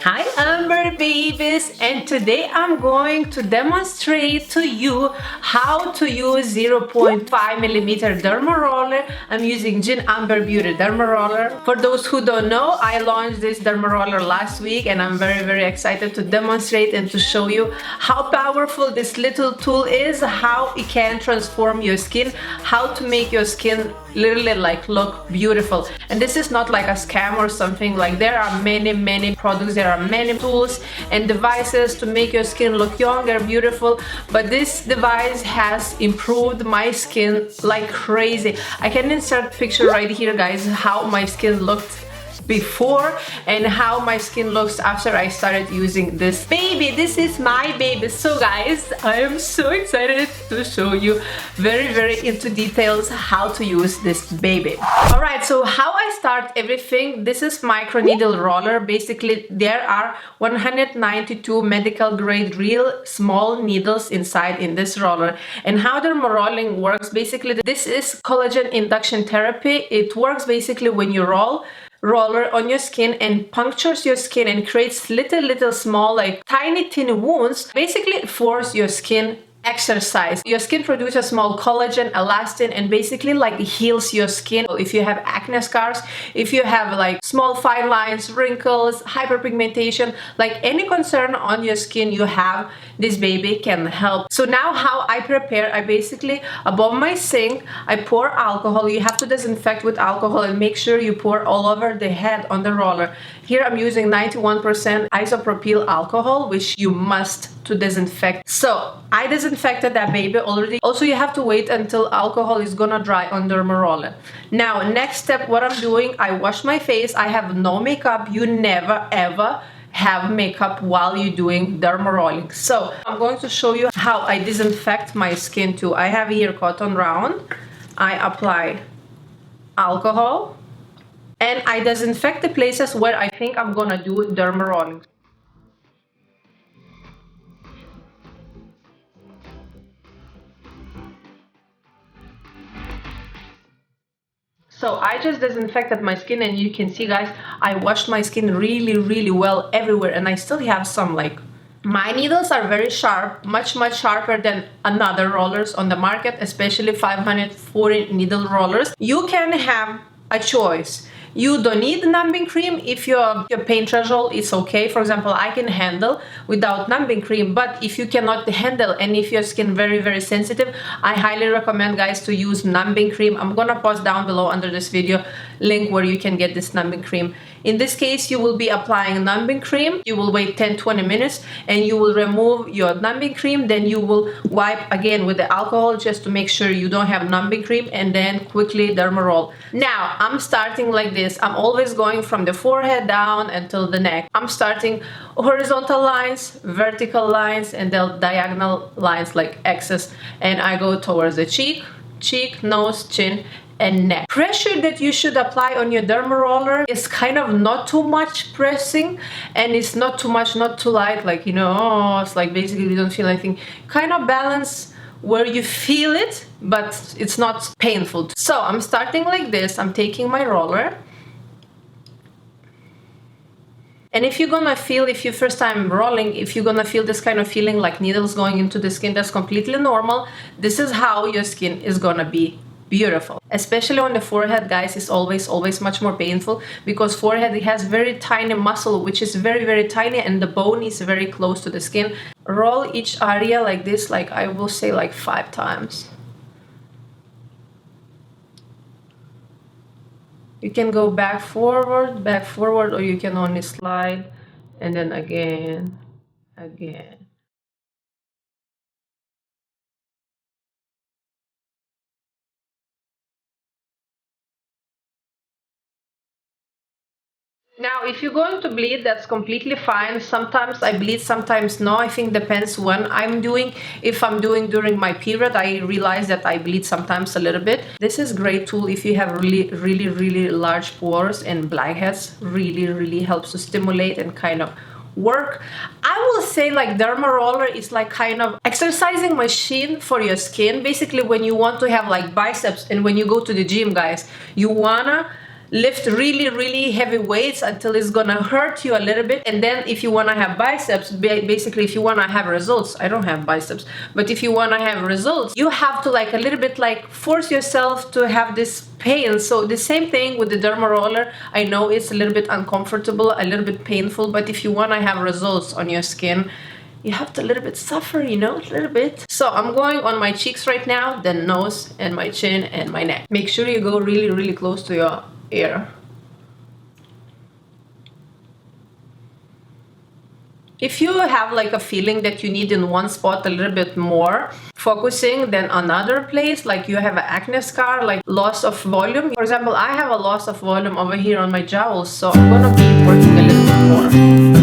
Hi Amber babies, and today I'm going to demonstrate to you how to use 0.5mm DERMAROLLER. I'm using Gin Amber Beauty DERMAROLLER. For those who don't know, I launched this DERMAROLLER last week and I'm very excited to demonstrate and to show you how powerful this little tool is, how it can transform your skin, how to make your skin literally like look beautiful. And this is not like a scam or something. Like, there are many products, there are many tools and devices to make your skin look younger, beautiful, but this device has improved my skin like crazy. I can insert picture right here, guys, how my skin looked before and how my skin looks after I started using this baby. This is my baby. So guys, I am so excited to show you very into details how to use this baby. All right, so how I start everything, this is micro needle roller. Basically there are 192 medical grade real small needles inside in this roller. And how dermarolling works, basically this is collagen induction therapy. It works basically when you roller on your skin and punctures your skin and creates little small, like tiny wounds. Basically force your skin exercise. Your skin produces small collagen, elastin, and basically like heals your skin. If you have acne scars, if you have like small fine lines, wrinkles, hyperpigmentation, like any concern on your skin you have, this baby can help. So now how I prepare, I basically, above my sink, I pour alcohol. You have to disinfect with alcohol and make sure you pour all over the head on the roller. Here I'm using 91% isopropyl alcohol, which you must to disinfect. So I disinfected that baby already. Also, you have to wait until alcohol is gonna dry on DERMAROLLER. Now, next step, what I'm doing, I wash my face. I have no makeup. You never ever have makeup while you're doing dermarolling. So I'm going to show you how I disinfect my skin too. I have here cotton round. I apply alcohol and I disinfect the places where I think I'm gonna do dermarolling. So I just disinfected my skin and you can see, guys, I washed my skin really well everywhere, and I still have some, like, my needles are very sharp, much sharper than another rollers on the market, especially 540 needle rollers. You can have a choice. You don't need numbing cream if your pain threshold is okay. For example, I can handle without numbing cream, but if you cannot handle and if your skin very sensitive, I highly recommend, guys, to use numbing cream. I'm gonna post down below under this video link where you can get this numbing cream. In this case, you will be applying numbing cream. You will wait 10-20 minutes and you will remove your numbing cream. Then you will wipe again with the alcohol just to make sure you don't have numbing cream, and then quickly dermaroll. Now I'm starting like this. I'm always going from the forehead down until the neck. I'm starting horizontal lines, vertical lines, and then diagonal lines like X's, and I go towards the cheek, nose, chin, and neck. Pressure that you should apply on your dermaroller is kind of not too much pressing, and it's not too much, not too light, like, you know, oh, it's like basically you don't feel anything. Kind of balance where you feel it, but it's not painful. So I'm starting like this. I'm taking my roller. And if you're gonna feel, if you're first time rolling, if you're gonna feel this kind of feeling like needles going into the skin, that's completely normal. This is how your skin is gonna be beautiful. Especially on the forehead, guys, is always much more painful, because forehead, it has very tiny muscle, which is very tiny, and the bone is very close to the skin. Roll each area like this, like I will say like 5 times. You can go back forward, or you can only slide, and then again. Now, if you're going to bleed, that's completely fine. Sometimes I bleed, sometimes no. I think depends when I'm doing. If I'm doing during my period, I realize that I bleed sometimes a little bit. This is great tool if you have really large pores and blackheads. Really helps to stimulate and kind of work. I will say, like, DERMAROLLER is like kind of exercising machine for your skin. Basically, when you want to have like biceps and when you go to the gym, guys, you wanna lift really heavy weights until it's gonna hurt you a little bit. And then if you want to have biceps, basically if you want to have results, I don't have biceps, but if you want to have results, you have to like a little bit like force yourself to have this pain. So the same thing with the DERMAROLLER. I know it's a little bit uncomfortable, a little bit painful, but if you want to have results on your skin, you have to a little bit suffer, you know, a little bit. So I'm going on my cheeks right now, then nose and my chin and my neck. Make sure you go really close to your ear. If you have like a feeling that you need in one spot a little bit more focusing than another place, like you have an acne scar, like loss of volume. For example, I have a loss of volume over here on my jowls, so I'm gonna be working a little bit more.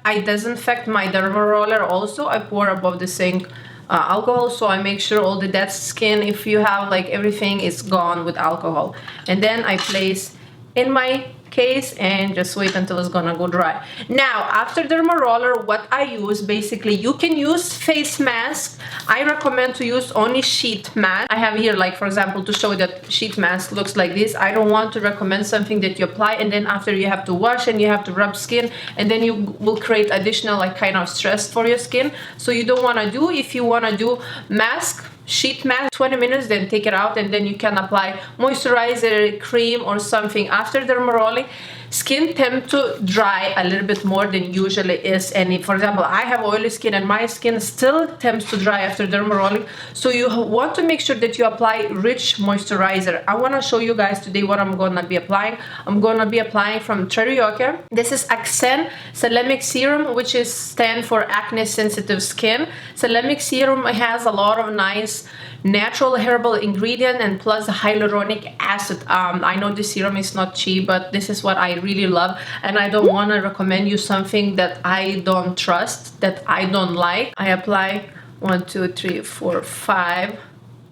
I disinfect my DERMAROLLER also. I pour above the sink alcohol, so I make sure all the dead skin, if you have like everything, is gone with alcohol. And then I place in my case and just wait until it's gonna go dry. Now after DERMAROLLER, what I use, basically you can use face mask. I recommend to use only sheet mask. I have here, like for example, to show that sheet mask looks like this. I don't want to recommend something that you apply and then after you have to wash and you have to rub skin, and then you will create additional like kind of stress for your skin. So you don't want to do. If you want to do mask, sheet mask, 20 minutes, then take it out, and then you can apply moisturizer, cream or something after DERMAROLLER. Skin tend to dry a little bit more than usually is, and if, for example, I have oily skin and my skin still tends to dry after DERMAROLLER, so you want to make sure that you apply rich moisturizer. I want to show you guys today what I'm gonna be applying. I'm gonna be applying from Teriyaki. This is Accent Ceramic Serum, which is stand for acne sensitive skin. Ceramic Serum has a lot of nice natural herbal ingredient and plus hyaluronic acid. I know this serum is not cheap, but this is what I really love, and I don't want to recommend you something that I don't trust, that I don't like. I apply 1, 2, 3, 4, 5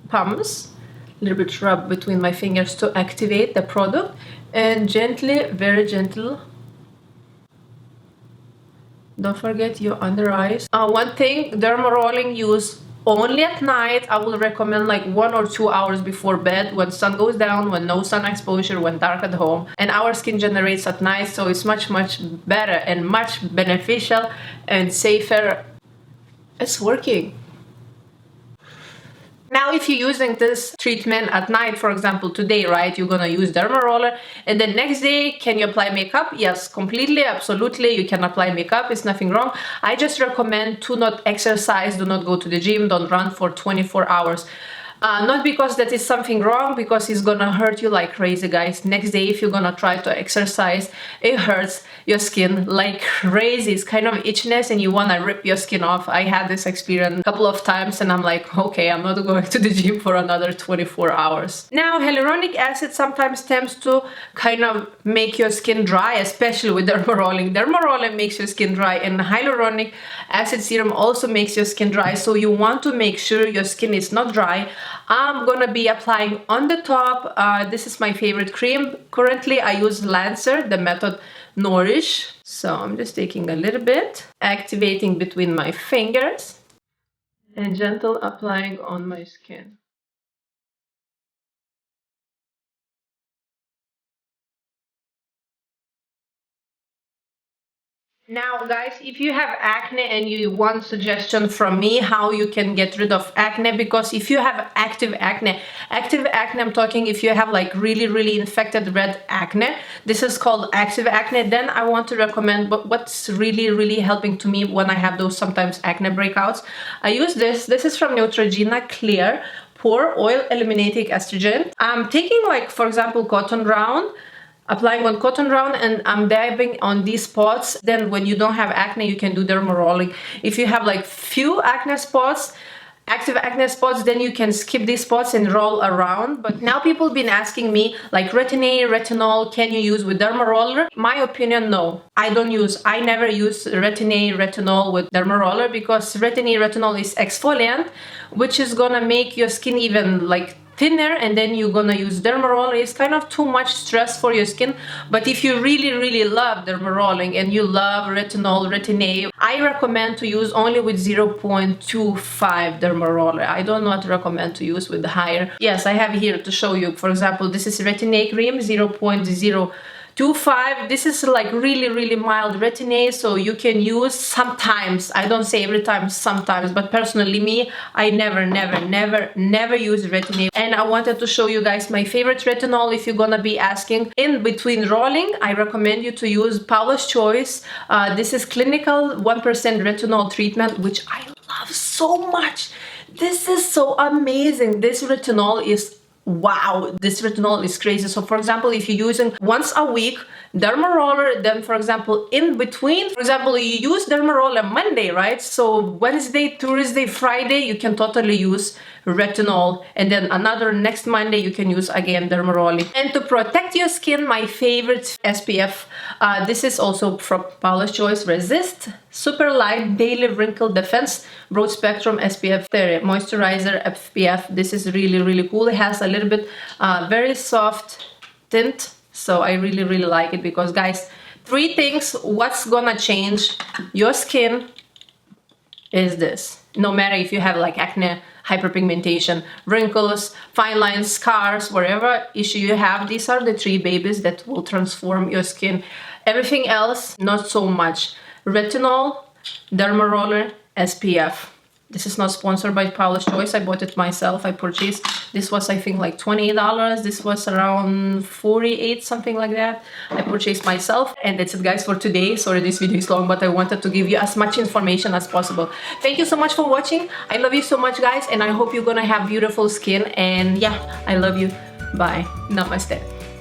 pumps, a little bit rub between my fingers to activate the product, and gently, very gentle. Don't forget your under eyes. One thing, DERMAROLLER use only at night. I will recommend like 1 or 2 hours before bed, when sun goes down, when no sun exposure, when dark at home. And our skin generates at night, so it's much better and much beneficial and safer. It's working. Now, if you're using this treatment at night, for example, today, right, you're gonna use DERMAROLLER, and then next day, can you apply makeup? Yes, completely, absolutely, you can apply makeup, it's nothing wrong. I just recommend to not exercise, do not go to the gym, don't run for 24 hours. Not because that is something wrong, because it's gonna hurt you like crazy, guys. Next day, if you're gonna try to exercise, it hurts your skin like crazy. It's kind of itchiness and you wanna rip your skin off. I had this experience a couple of times and I'm like, okay, I'm not going to the gym for another 24 hours. Now, hyaluronic acid sometimes tends to kind of make your skin dry, especially with DERMAROLLER. DERMAROLLER makes your skin dry, and hyaluronic acid serum also makes your skin dry. So you want to make sure your skin is not dry. I'm gonna be applying on the top. This is my favorite cream. Currently, I use Lancer, the method Nourish. So I'm just taking a little bit, activating between my fingers, and gentle applying on my skin. Now, guys, if you have acne and you want suggestion from me how you can get rid of acne, because if you have active acne, I'm talking if you have like really infected red acne, this is called active acne, then I want to recommend what's really helping to me when I have those sometimes acne breakouts. I use this. This is from Neutrogena Clear Pore Oil Eliminating Estrogen. I'm taking, like, for example, cotton round, applying on cotton round, and I'm dabbing on these spots. Then when you don't have acne, you can do derma rolling. If you have like few acne spots, active acne spots, then you can skip these spots and roll around. But now people been asking me like retinol, can you use with derma roller? My opinion, no. I never use retinol with derma roller, because retinol is exfoliant, which is gonna make your skin even like thinner, and then you're gonna use derma roller. It's kind of too much stress for your skin. But if you really love derma rolling and you love retinol, I recommend to use only with 0.25 derma roller. I do not recommend to use with the higher. Yes, I have here to show you. For example, this is Retin-A cream 0.025. This is like really mild retin-A, so you can use sometimes. I don't say every time, sometimes, but personally me, I never use retin-A. And I wanted to show you guys my favorite retinol. If you're gonna be asking in between rolling, I recommend you to use Paula's Choice. This is clinical 1% retinol treatment, which I love so much. This is so amazing. This retinol is wow, this retinol is crazy. So for example, if you're using once a week derma roller, then for example in between, for example, you use derma roller Monday, right? So Wednesday, Thursday, Friday you can totally use retinol, and then another next Monday you can use again derma rolling. And to protect your skin, my favorite SPF, this is also from Paula's Choice, Resist Super Light Daily Wrinkle Defense Broad Spectrum SPF 30 Moisturizer SPF. This is really cool. It has a little bit very soft tint, so I really like it, because guys, 3 things what's gonna change your skin is this. No matter if you have like acne, hyperpigmentation, wrinkles, fine lines, scars, whatever issue you have, these are the 3 babies that will transform your skin. Everything else, not so much. Retinol, derma roller, SPF. This is not sponsored by Paula's Choice. I bought it myself. I purchased. This was, I think, like $28. This was around 48, something like that. I purchased myself. And that's it, guys, for today. Sorry this video is long, but I wanted to give you as much information as possible. Thank you so much for watching. I love you so much, guys. And I hope you're gonna have beautiful skin. And yeah, I love you. Bye. Namaste.